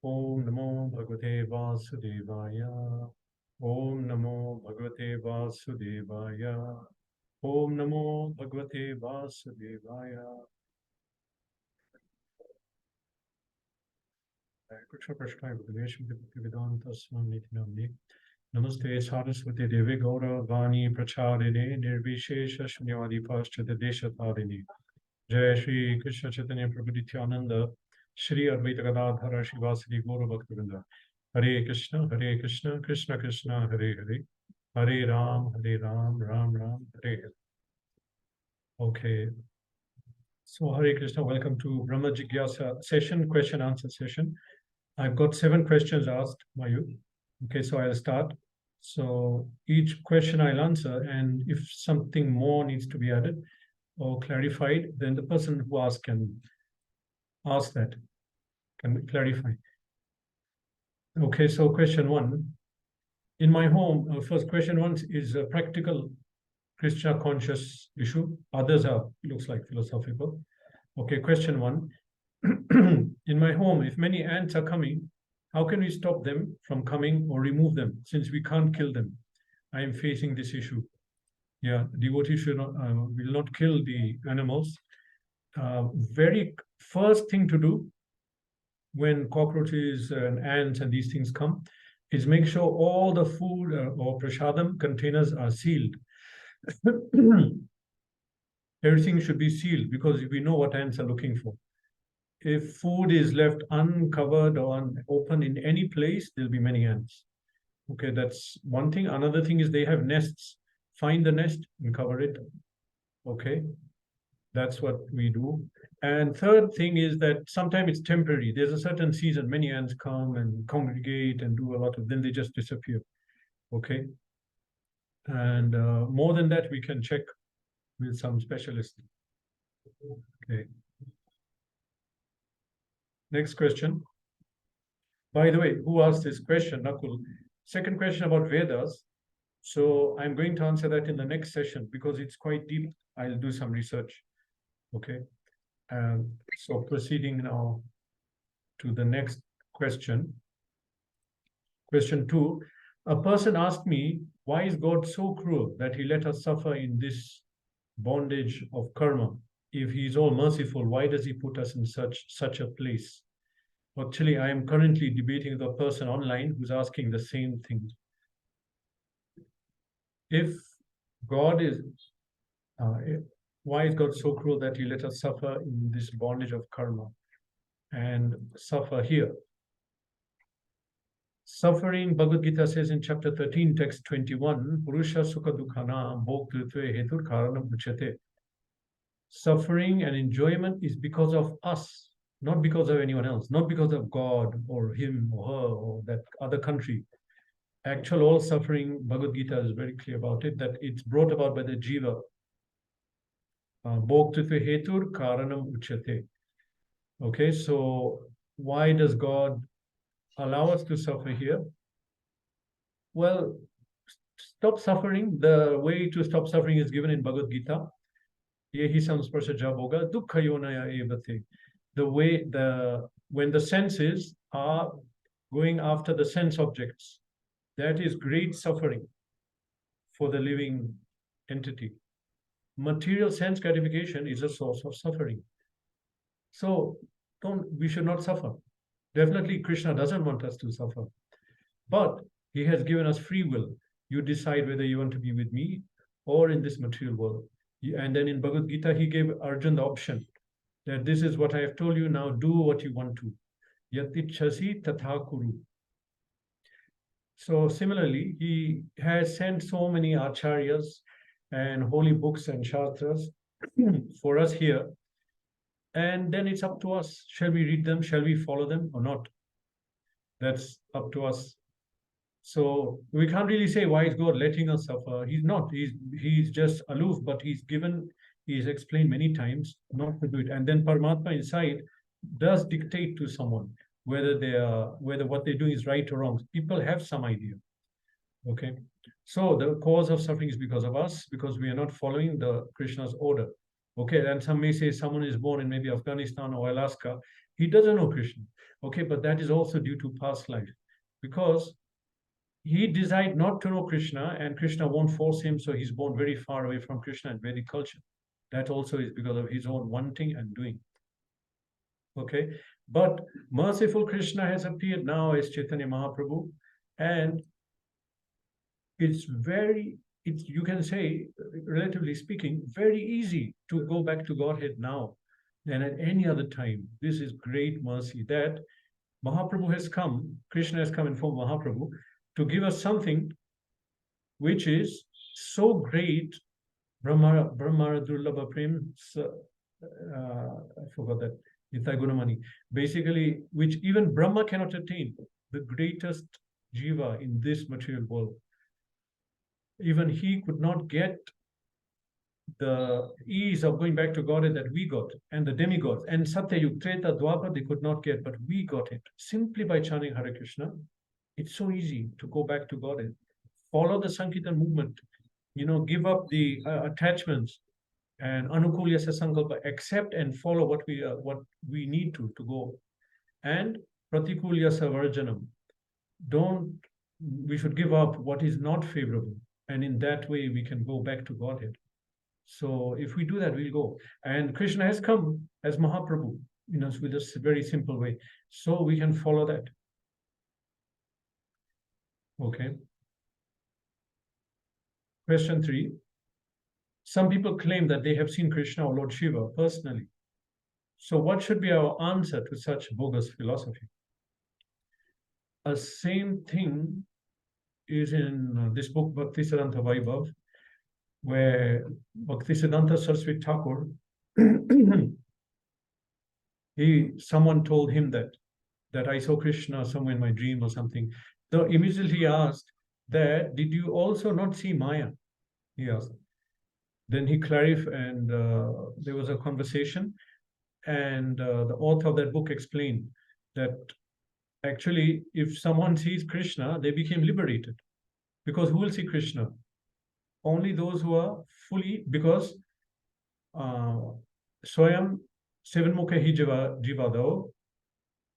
Om Namo Bhagavate Vasudevaya. Om Namo Bhagavate Vasudevaya. Om Namo Bhagavate Vasudevaya. Krishna Prashnaya Bhagavesham Bhaktivedanta Swami Namni. Namaste Saraswati Devi Gaura Vani Pracharine Nirvishesha Shunyavadi Paschata Deshatharini. Jai Shri Krishna Chaitanya Prabhu Nityananda Shri Advaita Gadadhara Shivasadi Gaura Bhaktivinoda. Hare Krishna, Krishna Krishna, Hare Hare, Hare Ram, Ram Ram, Hare Hare. Okay. So Hare Krishna, welcome to Brahma Jignasa session, question answer session. I've got 7 questions asked by you. Okay, so I'll start. So each question I'll answer, and if something more needs to be added or clarified, then the person who asked can ask that, can clarify. Okay, so question 1. In my home, first question 1 is a practical Krishna conscious issue. Others are, looks like, philosophical. Okay, question 1. In my home, if many ants are coming, how can we stop them from coming or remove them, since we can't kill them? I am facing this issue. Yeah, devotees should not, will not kill the animals. Very first thing to do when cockroaches and ants and these things come is make sure all the food or prasadam containers are sealed. Everything should be sealed because we know what ants are looking for. If food is left uncovered or open in any place, there'll be many ants. Okay, that's one thing. Another thing is they have nests. Find the nest and cover it. Okay, that's what we do. And third thing is that sometimes it's temporary. There's a certain season, many ants come and congregate and do a lot of, then they just disappear. Okay. And more than that, we can check with some specialist. Okay. Next question. By the way, who asked this question? Nakul. Second question about Vedas. So I'm going to answer that in the next session because it's quite deep. I'll do some research. Okay. So proceeding now to the next question. Question 2. A person asked me, why is God so cruel that he let us suffer in this bondage of karma? If he is all merciful, why does he put us in such a place? Actually, I am currently debating with a person online who's asking the same thing. If God is, why is God so cruel that he let us suffer in this bondage of karma and suffer here? Suffering, Bhagavad Gita says in chapter 13, text 21, Purusha Sukha Dukhana Bhoktritve Hetur Karanam Uchate. Suffering and enjoyment is because of us, not because of anyone else, not because of God or him or her or that other country. Actual all suffering, Bhagavad Gita is very clear about it, that it's brought about by the jiva. Bhoktritve Hetur Karanam Uchate. Okay, so why does God allow us to suffer here? Well, stop suffering. The way to stop suffering is given in Bhagavad Gita. Yehi samsparsha boga dukkha yonaya evate. The way when the senses are going after the sense objects, that is great suffering for the living entity. Material sense gratification is a source of suffering. So we should not suffer. Definitely, Krishna doesn't want us to suffer. But he has given us free will. You decide whether you want to be with me or in this material world. And then in Bhagavad Gita, he gave Arjuna the option that this is what I have told you, now do what you want to. Yatichasi tatha kuru. So similarly, he has sent so many acharyas and holy books and shastras for us here. And then it's up to us. Shall we read them? Shall we follow them or not? That's up to us. So we can't really say why is God letting us suffer. He's not. He's just aloof, but he's explained many times not to do it. And then Paramatma inside does dictate to someone whether what they're doing is right or wrong. People have some idea. Okay. So the cause of suffering is because of us, because we are not following the Krishna's order. Okay, and some may say someone is born in maybe Afghanistan or Alaska, he doesn't know Krishna. Okay, but that is also due to past life, because he decided not to know Krishna, and Krishna won't force him, so he's born very far away from Krishna and Vedic culture. That also is because of his own wanting and doing. Okay, but merciful Krishna has appeared now as Chaitanya Mahaprabhu, and it's you can say, relatively speaking, very easy to go back to Godhead now than at any other time. This is great mercy that Mahaprabhu has come, Krishna has come in form of Mahaprabhu to give us something which is so great. Brahma Durlabha Prem, I forgot that, Nitai Gunamani, basically, which even Brahma cannot attain, the greatest jiva in this material world. Even he could not get the ease of going back to Godhead that we got, and the demigods, and Satyayug, Treta, Dwapar, they could not get, but we got it simply by chanting Hare Krishna. It's so easy to go back to Godhead. Follow the Sankirtan movement, give up the attachments, and anukulya sasankalpa, accept and follow what we need to go, and pratikulya savarjanam, don't we should give up what is not favorable, and in that way we can go back to Godhead. So if we do that, we'll go. And Krishna has come as Mahaprabhu, with a very simple way, so we can follow that. Okay. Question 3. Some people claim that they have seen Krishna or Lord Shiva personally. So what should be our answer to such bogus philosophy? A same thing is in this book, Bhaktisiddhanta Vaibhav, where Bhaktisiddhanta Saraswati Thakur, someone told him that I saw Krishna somewhere in my dream or something. So immediately he asked that, did you also not see Maya? He asked. Then he clarified, and there was a conversation, and the author of that book explained that actually, if someone sees Krishna, they became liberated. Because who will see Krishna? Only those who are fully, because Swayam Seven Mukha Hi Jivadao,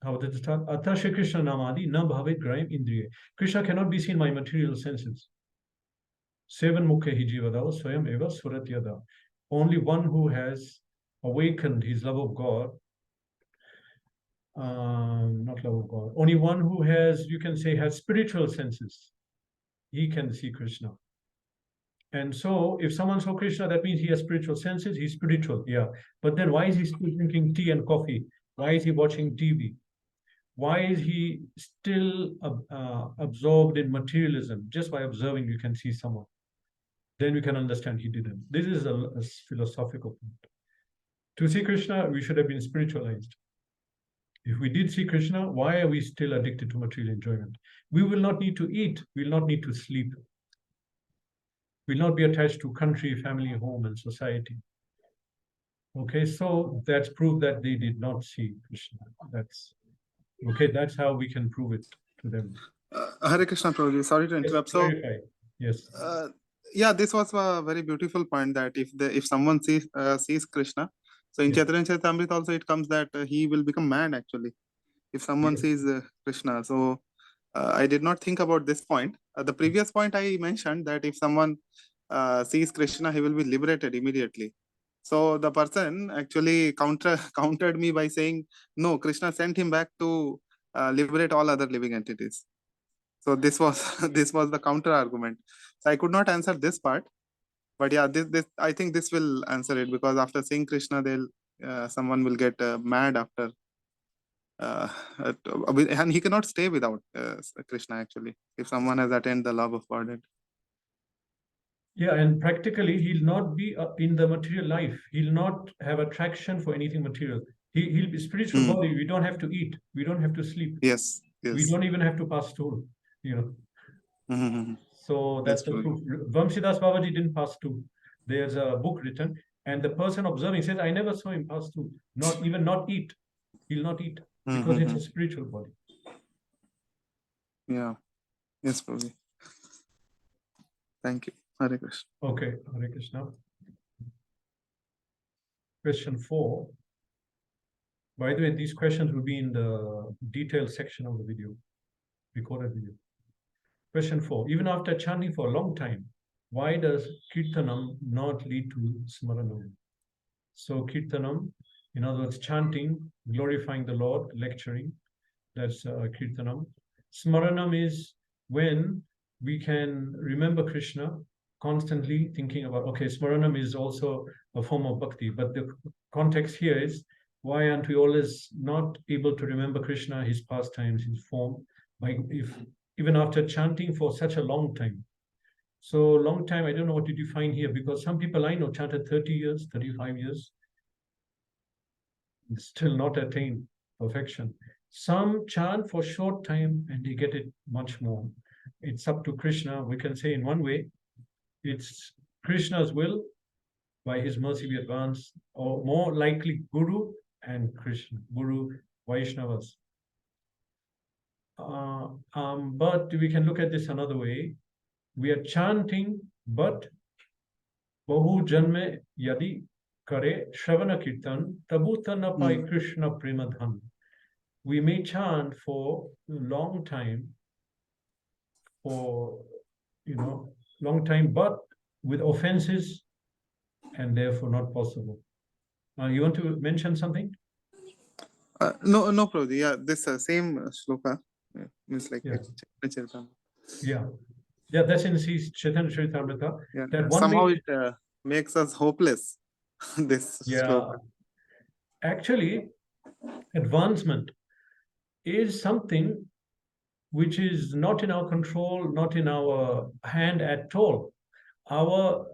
Atha Shri Krishna Namadi Na Bhavit Graim Indriye. Krishna cannot be seen by material senses. Seven Mukha Hi Jivadao Swayam Eva Suratyada. Only one who has awakened his love of God, not love of God, only one who has, you can say, has spiritual senses, he can see Krishna. And so if someone saw Krishna, that means he has spiritual senses, he's spiritual, yeah. But then why is he still drinking tea and coffee? Why is he watching TV? Why is he still absorbed in materialism? Just by observing, you can see someone. Then we can understand he didn't. This is a philosophical point. To see Krishna, we should have been spiritualized. If we did see Krishna, why are we still addicted to material enjoyment? We will not need to eat. We will not need to sleep. We will not be attached to country, family, home, and society. Okay, so that's proof that they did not see Krishna. That's how we can prove it to them. Hare Krishna, Prabhuji. Sorry to interrupt. Yes. Yeah, this was a very beautiful point that if someone sees Krishna, so in Chaitanya Charitamrita also it comes that he will become mad actually if someone sees Krishna. So I did not think about this point. The previous point I mentioned that if someone sees Krishna, he will be liberated immediately. So the person actually countered me by saying, no, Krishna sent him back to liberate all other living entities. So this was the counter argument. So I could not answer this part, but yeah, this I think this will answer it, because after seeing Krishna, someone will get mad after, and he cannot stay without Krishna actually. If someone has attained the love of Godhead. Yeah, and practically he'll not be in the material life. He'll not have attraction for anything material. He'll be spiritual body. We don't have to eat. We don't have to sleep. Yes. We don't even have to pass stool. So that's the proof. Vamsidas Babaji didn't pass stool. There's a book written, and the person observing says, I never saw him pass stool. Not eat. He'll not eat because it's a spiritual body. Yeah. Yes, Prabhuji. Thank you. Hare Krishna. Okay, Hare Krishna. Question 4. By the way, these questions will be in the detailed section of the video, recorded video. Question 4. Even after chanting for a long time, why does kirtanam not lead to smaranam? So kirtanam, in other words, chanting, glorifying the Lord, lecturing, that's kirtanam. Smaranam is when we can remember Krishna, constantly thinking about, okay, smaranam is also a form of bhakti, but the context here is, why aren't we always not able to remember Krishna, his pastimes, his form, even after chanting for such a long time? So long time, I don't know what to define here, because some people I know chanted 30 years, 35 years, still not attained perfection. Some chant for short time and they get it much more. It's up to Krishna. We can say in one way, it's Krishna's will, by his mercy we advance, or more likely Guru and Krishna, Guru, Vaishnavas. But we can look at this another way. We are chanting, but Bahu Janme Yadi Kare Shravana Kirtan Tabutana Pai Krishna Premadhan. We may chant for a long time, but with offenses, and therefore not possible. You want to mention something? No, Prabhuji. Yeah, this same shloka means like Yeah, that's in Chaitanya Charitamrita. Yeah, that somehow it makes us hopeless. This shloka. Actually, advancement is something which is not in our control, not in our hand at all. Our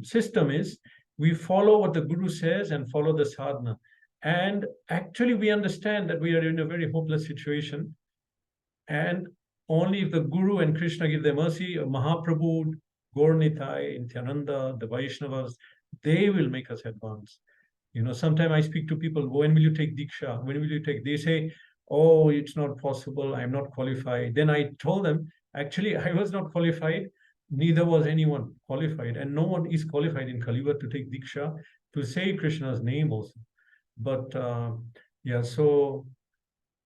system is, we follow what the Guru says and follow the sadhana. And actually, we understand that we are in a very hopeless situation. And only if the Guru and Krishna give their mercy, Mahaprabhu, Gaur Nitai, Nityananda, the Vaishnavas, they will make us advance. Sometimes I speak to people, when will you take diksha? When will you take? They say, oh, it's not possible, I'm not qualified. Then I told them, actually, I was not qualified, neither was anyone qualified, and no one is qualified in Kali Yuga to take diksha, to say Krishna's name also. But so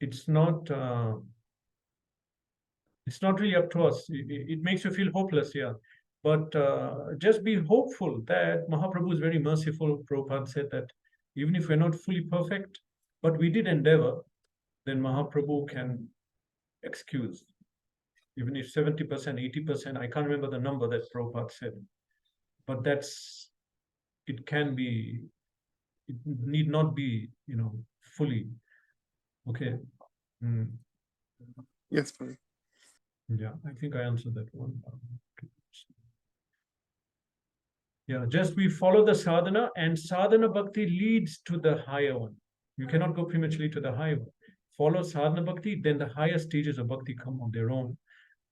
it's not really up to us. It makes you feel hopeless, but just be hopeful that Mahaprabhu is very merciful. Prabhupada said that even if we're not fully perfect, but we did endeavor, then Mahaprabhu can excuse. Even if 70%, 80%, I can't remember the number that Prabhupada said, but it can be, it need not be, fully. Okay. Yes, Prabhupada. Yeah, I think I answered that one. Yeah, just we follow the sadhana, and sadhana bhakti leads to the higher one. You cannot go prematurely to the higher one. Follow sadhana bhakti, then the higher stages of bhakti come on their own.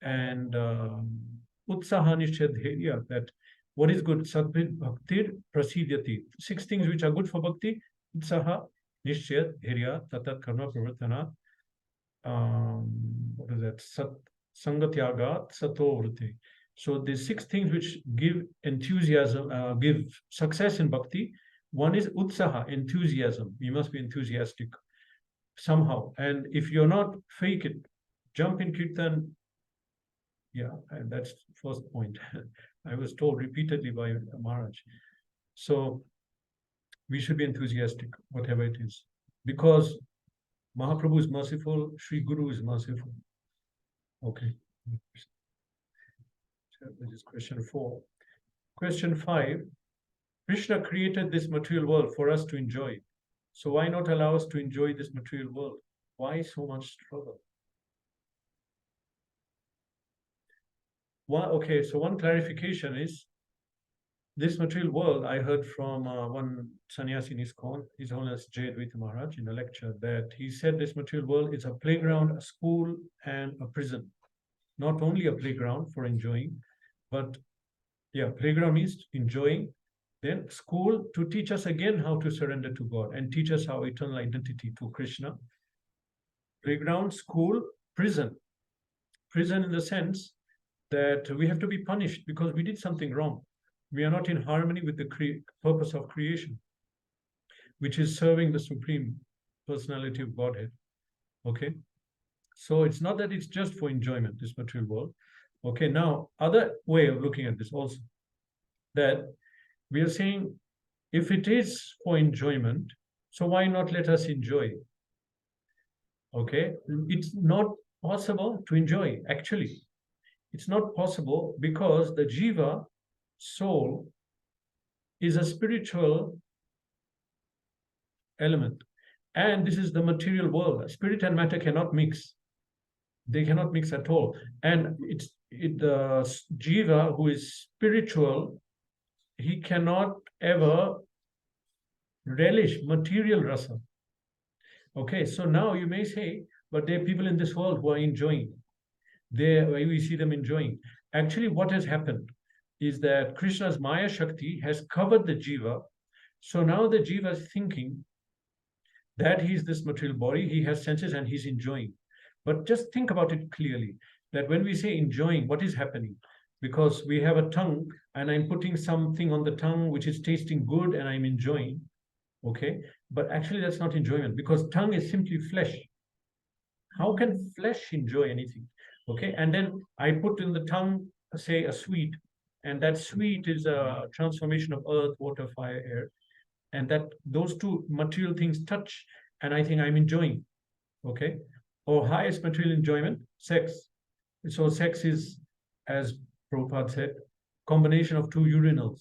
And utsaha nishchedhya, that what is good? Sadbhit bhaktir prasidyati. 6 things which are good for bhakti: utsaha, nishchedhya, tatat karma pravartana. What is that? Sangatyagat sato vriti. So the 6 things which give enthusiasm, give success in bhakti. One is utsaha, enthusiasm. You must be enthusiastic somehow. And if you're not, fake it. Jump in kirtan. Yeah, and that's the first point. I was told repeatedly by Maharaj. So we should be enthusiastic, whatever it is. Because Mahaprabhu is merciful, Sri Guru is merciful. Okay. This is question 4. Question 5. Krishna created this material world for us to enjoy. So why not allow us to enjoy this material world? Why so much struggle? Okay, so one clarification is, this material world, I heard from one sannyasi in ISKCON, His Holiness J. Advaita Maharaj, in a lecture, that he said this material world is a playground, a school, and a prison. Not only a playground for enjoying, but playground means enjoying, then school to teach us again how to surrender to God and teach us our eternal identity to Krishna. Playground, school, prison. Prison in the sense that we have to be punished because we did something wrong. We are not in harmony with the purpose of creation, which is serving the Supreme Personality of Godhead. Okay. So it's not that it's just for enjoyment, this material world. Okay. Now, other way of looking at this also, that we are saying if it is for enjoyment, so why not let us enjoy? Okay. It's not possible to enjoy, actually. It's not possible because the jiva, soul, is a spiritual element. And this is the material world. Spirit and matter cannot mix. They cannot mix at all. And the jiva who is spiritual, he cannot ever relish material rasa. Okay, so now you may say, but there are people in this world who are enjoying. We see them enjoying. Actually, what has happened is that Krishna's Maya Shakti has covered the jiva. So now the jiva is thinking that he's this material body, he has senses and he's enjoying. But just think about it clearly, that when we say enjoying, what is happening? Because we have a tongue and I'm putting something on the tongue which is tasting good and I'm enjoying. Okay, but actually that's not enjoyment, because tongue is simply flesh. How can flesh enjoy anything? Okay, and then I put in the tongue, say, a sweet, and that sweet is a transformation of earth, water, fire, air, and that those two material things touch, and I think I'm enjoying. Okay, or highest material enjoyment, sex. So sex is, as Prabhupada said, combination of two urinals.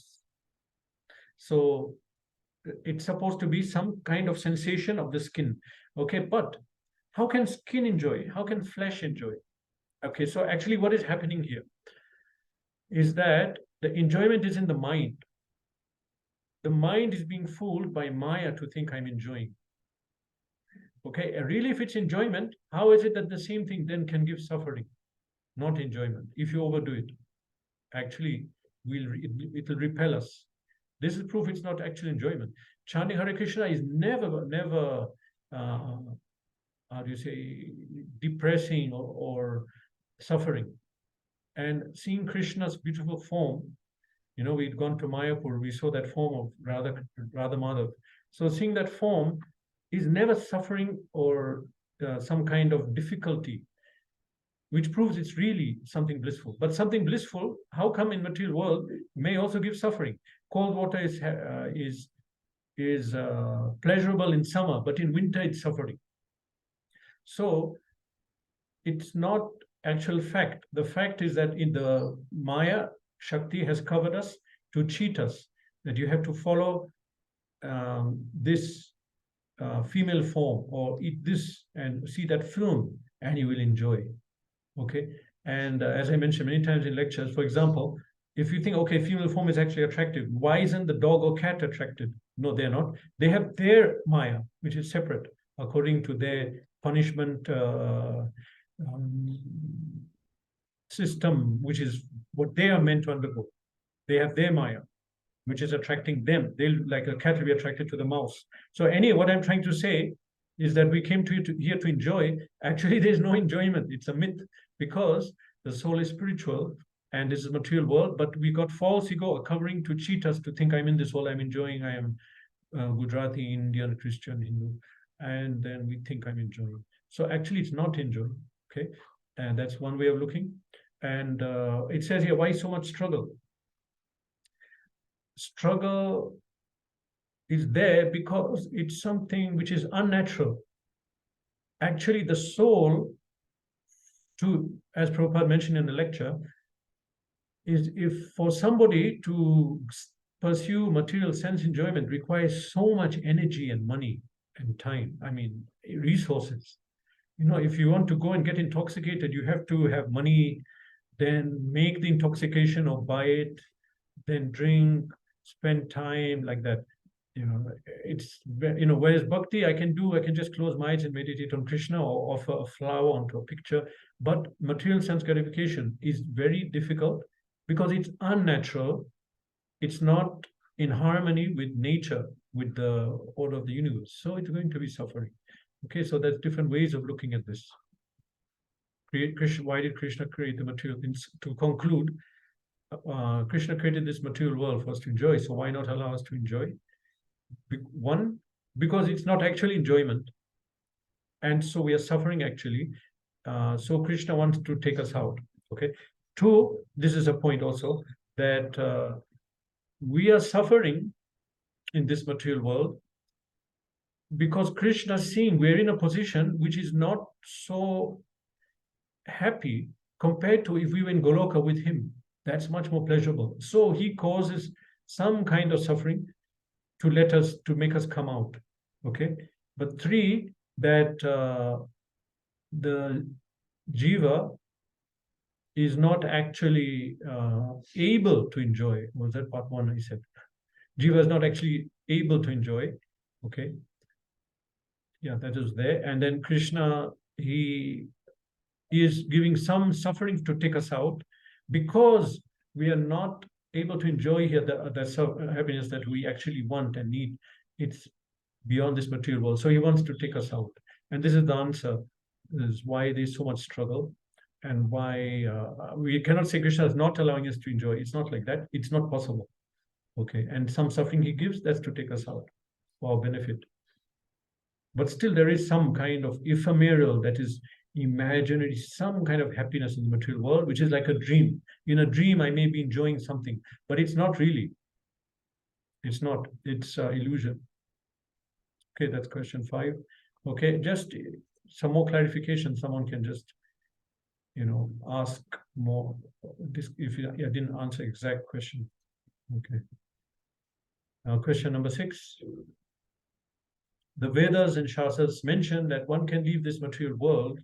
So it's supposed to be some kind of sensation of the skin. Okay, but how can skin enjoy? How can flesh enjoy? Okay, so actually what is happening here is that the enjoyment is in the mind. The mind is being fooled by Maya to think I'm enjoying. Okay, and really if it's enjoyment, how is it that the same thing then can give suffering? Not enjoyment. If you overdo it, actually it will repel us. This is proof it's not actual enjoyment. Chanting Hare Krishna is never, how do you say, depressing or suffering. And seeing Krishna's beautiful form, we'd gone to Mayapur, we saw that form of Radha Madhav. So seeing that form is never suffering or some kind of difficulty, which proves it's really something blissful. But something blissful, how come in material world, may also give suffering? Cold water is pleasurable in summer, but in winter it's suffering. So it's not actual fact. The fact is that in the Maya, Shakti has covered us to cheat us, that you have to follow this female form or eat this and see that film and you will enjoy. Okay, and as I mentioned many times in lectures, for example, if you think, okay, female form is actually attractive, why isn't the dog or cat attracted? No, they're not. They have their Maya, which is separate according to their punishment system, which is what they are meant to undergo. They have their Maya, which is attracting them. They'll, like a cat, will be attracted to the mouse. So anyway, what I'm trying to say is that we came here to enjoy. Actually, there's no enjoyment. It's a myth, because the soul is spiritual and this is material world, but we got false ego covering to cheat us to think I'm in this world, I'm enjoying, I am Gujarati, Indian, Christian, Hindu, and then we think I'm enjoying. So actually it's not enjoying. Okay, and that's one way of looking. And it says here, why so much struggle? Struggle is there because it's something which is unnatural. Actually, the soul, as Prabhupada mentioned in the lecture, is if for somebody to pursue material sense enjoyment requires so much energy and money and time, I mean, resources. If you want to go and get intoxicated, you have to have money, then make the intoxication or buy it, then drink, spend time like that. It's, whereas bhakti, I can just close my eyes and meditate on Krishna or offer a flower onto a picture. But material sense gratification is very difficult because it's unnatural. It's not in harmony with nature, with the order of the universe. So it's going to be suffering. Okay, so there's different ways of looking at this. Why did Krishna create the material? To conclude, Krishna created this material world for us to enjoy. So why not allow us to enjoy? One, because it's not actually enjoyment. And so we are suffering actually. So Krishna wants to take us out. Okay. Two, this is a point also that we are suffering in this material world because Krishna is seeing we're in a position which is not so happy compared to if we were in Goloka with him. That's much more pleasurable. So he causes some kind of suffering to make us come out. Okay. But three, that the jiva is not actually able to enjoy. Was that part one I said? Jiva is not actually able to enjoy. Okay. Yeah, that is there. And then Krishna, he is giving some suffering to take us out because we are not able to enjoy here the happiness that we actually want and need. It's beyond this material world. So he wants to take us out. And this is the answer. This is why there's so much struggle and why we cannot say Krishna is not allowing us to enjoy. It's not like that. It's not possible. Okay. And some suffering he gives, that's to take us out for our benefit. But still, there is some kind of ephemeral, that is imaginary, some kind of happiness in the material world, which is like a dream. In a dream, I may be enjoying something, but it's not really. It's not. It's illusion. Okay, that's question 5. Okay, just some more clarification. Someone can just, ask more. If I didn't answer exact question. Okay. Now, question number 6. The Vedas and shastras mention that one can leave this material world,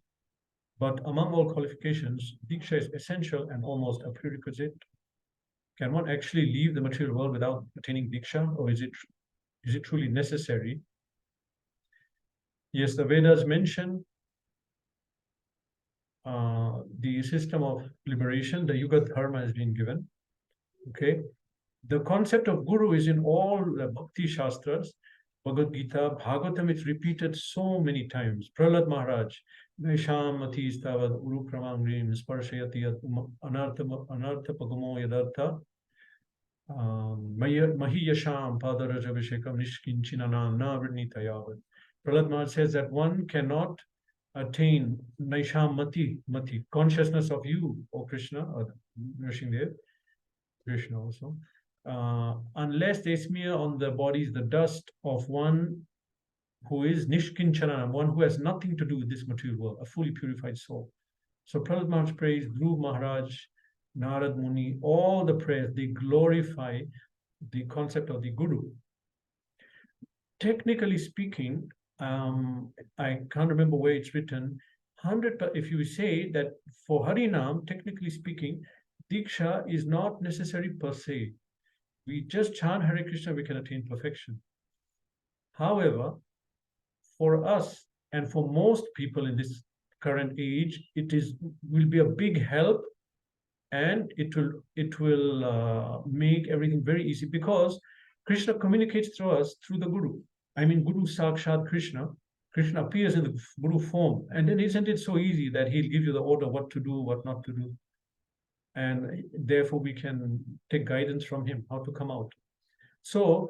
but among all qualifications, diksha is essential and almost a prerequisite. Can one actually leave the material world without attaining diksha, or is it truly necessary? Yes, the Vedas mention the system of liberation. The Yuga Dharma has been given. Okay, the concept of guru is in all the bhakti shastras. Bhagavad Gita, Bhagavatam is repeated so many times. Prahlad Maharaj, Naisham Matistavad Uru Pramangrim Sparshayati Anartha Pagamo Yadartha Mahiyasham Padaraja Vishekam Nishkinchinanam Na Vrinitayavad. Prahlad Maharaj says that one cannot attain Naisham Mati, consciousness of you, O Krishna, or Nrsimhadev, Krishna also. Unless they smear on the bodies the dust of one who is Nishkinchanam, one who has nothing to do with this material world, a fully purified soul. So Prahlad Maharaj prays, Dhruv Maharaj, Narad Muni, all the prayers, they glorify the concept of the Guru. Technically speaking, I can't remember where it's written, 100, if you say that for Harinam, technically speaking, Diksha is not necessary per se. We just chant Hare Krishna, we can attain perfection. However, for us and for most people in this current age, will be a big help, and it will make everything very easy, because Krishna communicates through us through the Guru. I mean, Guru Sakshat Krishna. Krishna appears in the Guru form, and then isn't it so easy that he'll give you the order what to do, what not to do, and therefore we can take guidance from him how to come out. So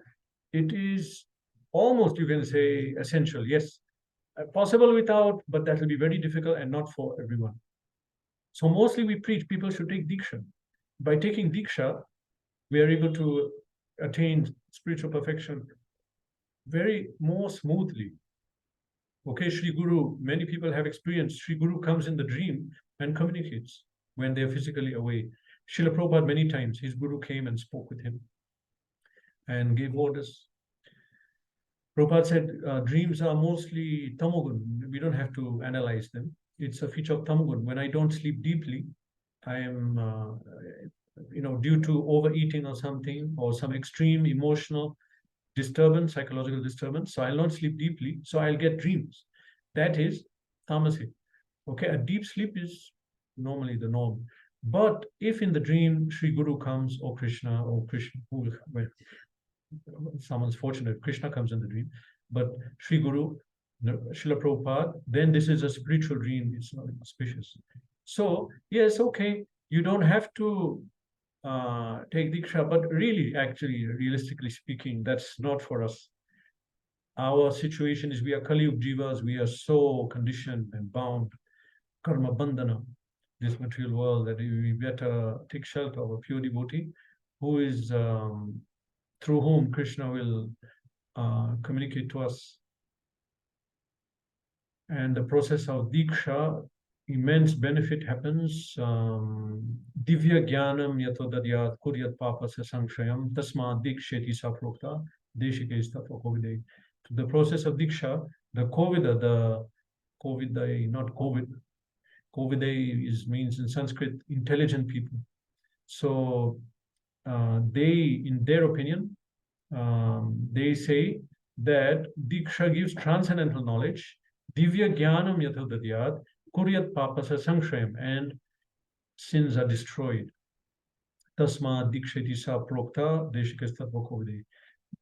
it is almost, you can say, essential. Yes, possible without, but that will be very difficult and not for everyone. So mostly we preach people should take diksha. By taking diksha, we are able to attain spiritual perfection very more smoothly. Okay, Sri Guru, many people have experienced Sri Guru comes in the dream and communicates when they're physically away. Srila Prabhupada, many times, his Guru came and spoke with him and gave orders. Prabhupada said, dreams are mostly tamogun. We don't have to analyze them. It's a feature of tamogun. When I don't sleep deeply, I am, due to overeating or something, or some extreme emotional disturbance, psychological disturbance. So I'll not sleep deeply. So I'll get dreams. That is tamasic. Okay, a deep sleep is normally the norm. But if in the dream Sri Guru comes, or Krishna, someone's fortunate, Krishna comes in the dream, but Sri Guru, Srila Prabhupada, then this is a spiritual dream. It's not auspicious. So yes, okay, you don't have to take diksha, but really, actually, realistically speaking, that's not for us. Our situation is we are Kali Yuga jivas, we are so conditioned and bound, karma bandhana, this material world, that we better take shelter of a pure devotee who is through whom Krishna will communicate to us. And the process of diksha, immense benefit happens. Divya jnanam yatodadyat kuryat papasya sanshayam tasma diksheti saprokta deshike istapakovide. To the process of diksha, the kovida, not COVID, kovide means in Sanskrit intelligent people. So they, in their opinion, they say that diksha gives transcendental knowledge. Divya jnanam yathodadyat kuryat papasa sanshayam, and sins are destroyed. Tasma dikshati sa prokta deshikastatvakovide.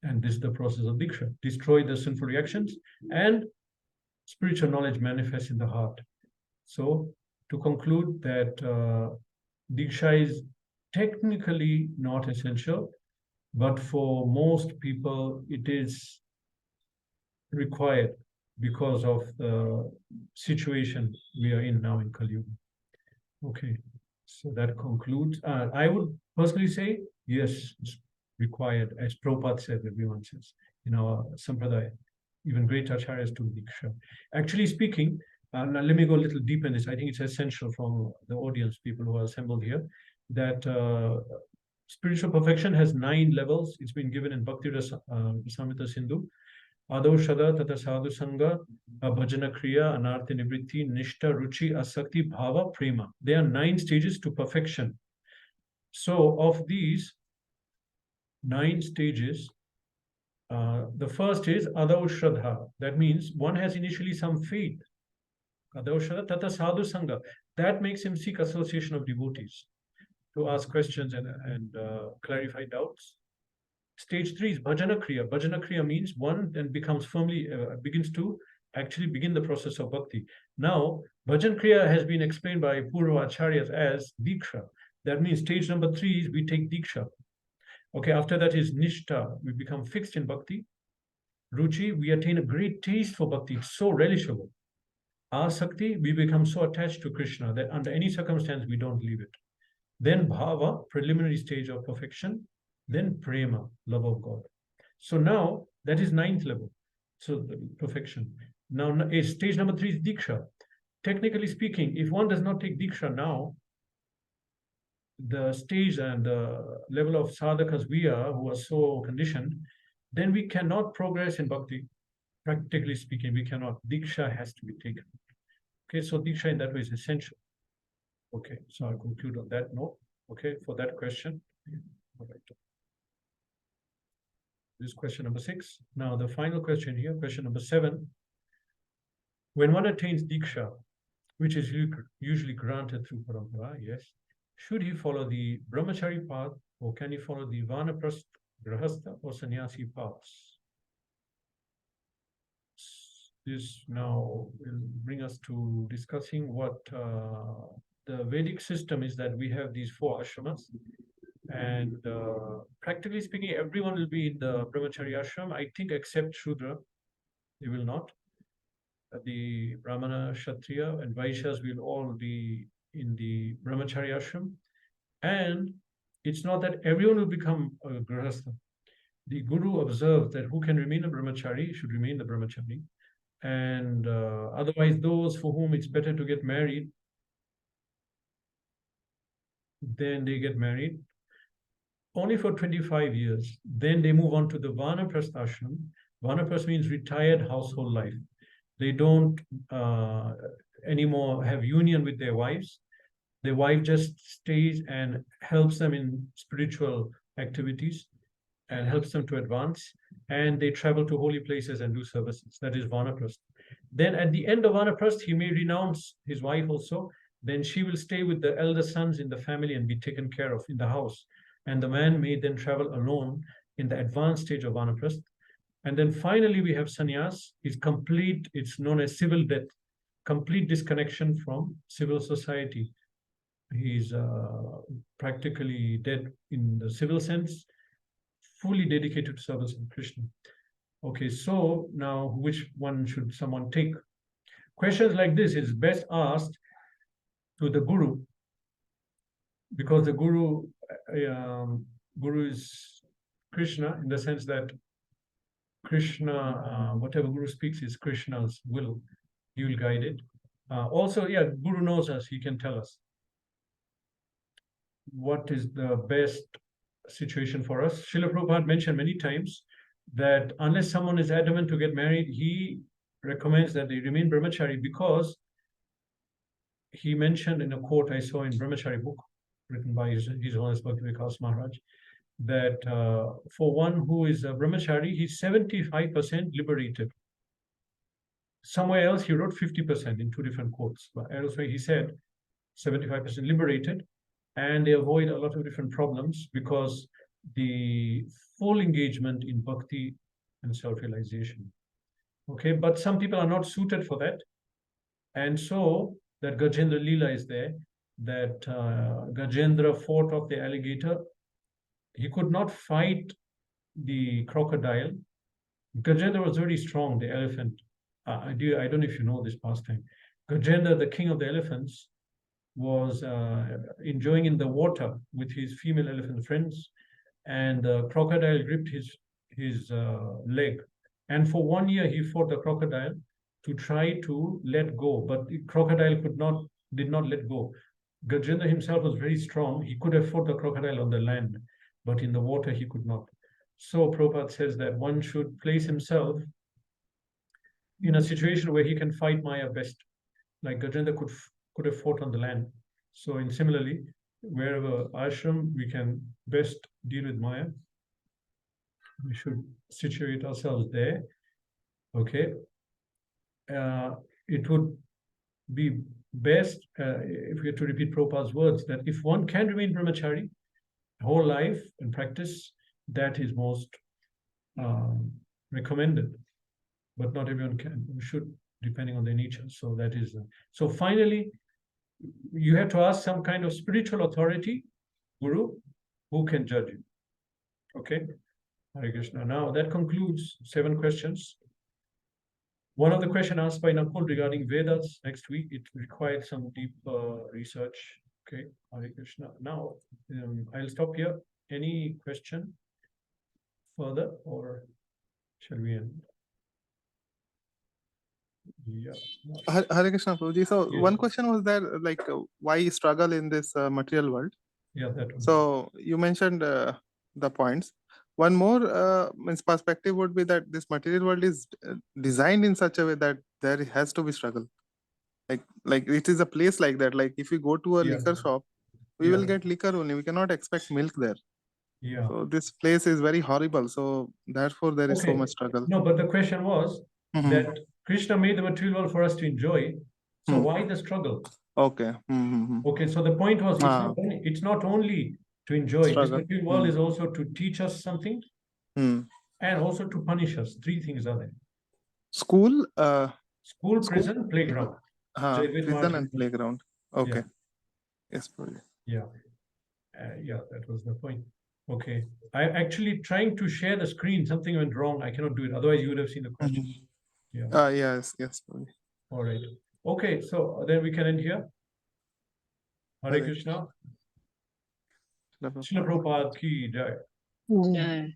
And this is the process of diksha. Destroy the sinful reactions and spiritual knowledge manifests in the heart. So to conclude that diksha is technically not essential, but for most people it is required because of the situation we are in now in Kali Yuga. Okay, so that concludes. I would personally say yes, it's required, as Prabhupada said, everyone says in our sampradaya. Even great acharyas to diksha. Actually speaking, now let me go a little deep in this. I think it's essential from the audience, people who are assembled here, that spiritual perfection has 9 levels. It's been given in Bhakti Samhita Sindhu. Adaushada tata sadhu sangha bhajana kriya anarthi nibritti nishta ruchi asakti bhava prema. There are 9 stages to perfection. So of these 9 stages, the first is adaushradha. That means one has initially some faith. Adaushradha tata sadhu sangha. That makes him seek association of devotees to ask questions and clarify doubts. Stage 3 is bhajana kriya. Bhajana kriya means one then becomes firmly, begins to actually begin the process of bhakti. Now, bhajan kriya has been explained by Purva Acharyas as diksha. That means stage number 3 is we take diksha. Okay, after that is nishta. We become fixed in bhakti. Ruchi, we attain a great taste for bhakti. It's so relishable. Asakti, we become so attached to Krishna that under any circumstance we don't leave it. Then bhava, preliminary stage of perfection. Then prema, love of God. So now that is 9th level. So the perfection. Now stage number 3 is diksha. Technically speaking, if one does not take diksha now, the stage and the level of sadhakas we are, who are so conditioned, then we cannot progress in bhakti. Practically speaking, we cannot. Diksha has to be taken. Okay, so diksha in that way is essential. Okay, so I'll conclude on that note. Okay, for that question. All right. This is question number 6. Now, the final question here, question number 7. When one attains diksha, which is usually granted through parampara, yes, should he follow the brahmachari path or can he follow the vanaprastha, grahastha or sannyasi paths? This now will bring us to discussing what the Vedic system is, that we have these 4 ashramas. And practically speaking, everyone will be in the brahmachari ashram, I think, except Shudra. They will not. The Brahmana, Kshatriya, and Vaishyas will all be in the brahmachari ashram. And it's not that everyone will become a grahastha. The Guru observes that who can remain a brahmachari should remain the brahmachari. And otherwise, those for whom it's better to get married, then they get married. Only for 25 years. Then they move on to the vanaprastha ashram. Vanaprastha means retired household life. They don't anymore have union with their wives. Their wife just stays and helps them in spiritual activities and helps them to advance. And they travel to holy places and do services. That is vanaprastha. Then at the end of vanaprastha, he may renounce his wife also. Then she will stay with the elder sons in the family and be taken care of in the house. And the man may then travel alone in the advanced stage of vanaprastha. And then finally we have sannyas. It's complete, it's known as civil death, complete disconnection from civil society. He's practically dead in the civil sense, fully dedicated to service of Krishna. Okay, so now which one should someone take? Questions like this is best asked to the Guru, because the Guru is Krishna, in the sense that Krishna, whatever Guru speaks is Krishna's will. He will guide it. Also, yeah, Guru knows us. He can tell us what is the best situation for us. Srila Prabhupada mentioned many times that unless someone is adamant to get married, he recommends that they remain brahmachari, because he mentioned in a quote I saw in Brahmachari book written by His Holiness Bhakti Vikas Maharaj, that for one who is a brahmachari, he's 75% liberated. Somewhere else he wrote 50% in two different quotes, but elsewhere he said 75% liberated, and they avoid a lot of different problems because the full engagement in bhakti and self-realization. Okay, but some people are not suited for that, and so that Gajendra Leela is there, that Gajendra fought off the alligator. He could not fight the crocodile. Gajendra was very strong, the elephant. I don't know if you know this pastime. Gajendra, the king of the elephants, was enjoying in the water with his female elephant friends, and the crocodile gripped his leg. And for 1 year, he fought the crocodile to try to let go, but the crocodile did not let go. Gajendra himself was very strong. He could have fought the crocodile on the land, but in the water he could not. So Prabhupada says that one should place himself in a situation where he can fight Maya best, like Gajendra could have fought on the land. So, in similarly, wherever ashram we can best deal with Maya, we should situate ourselves there. Okay. It would be best, if we had to repeat Prabhupada's words, that if one can remain brahmachari whole life and practice, that is most recommended. But not everyone can. We should, depending on their nature. So that is. So finally, you have to ask some kind of spiritual authority, Guru, who can judge you. Okay. Hare Krishna. Now that concludes 7 questions. One of the questions asked by Nakul regarding Vedas next week, it required some deep research. Okay, Hare Krishna. Now, I'll stop here. Any question further, or shall we end? Yeah. Hare Krishna, Prabhuji. So Yes. one question was there, like, why struggle in this material world? Yeah, that one. So you mentioned the points. One more perspective would be that this material world is designed in such a way that there has to be struggle. Like it is a place like that. Like if we go to a Yeah. liquor shop, we will get liquor only. We cannot expect milk there. Yeah. So this place is very horrible. So therefore there is so Okay. much struggle. No, but the question was that Krishna made the material world for us to enjoy. So why the struggle? Okay. Okay, so the point was it's not only to enjoy. Struggle. This material world is also to teach us something and also to punish us. 3 things are there. School, Prison, playground. prison and playground. Okay. Yes, Prabhuji. Yeah. Yeah, that was the point. Okay. I'm actually trying to share the screen. Something went wrong. I cannot do it. Otherwise, you would have seen the question. Yeah. Yes, Prabhuji. All right. Okay, so then we can end here. Hare Krishna. Srila Prabhupada ki jai. Yeah.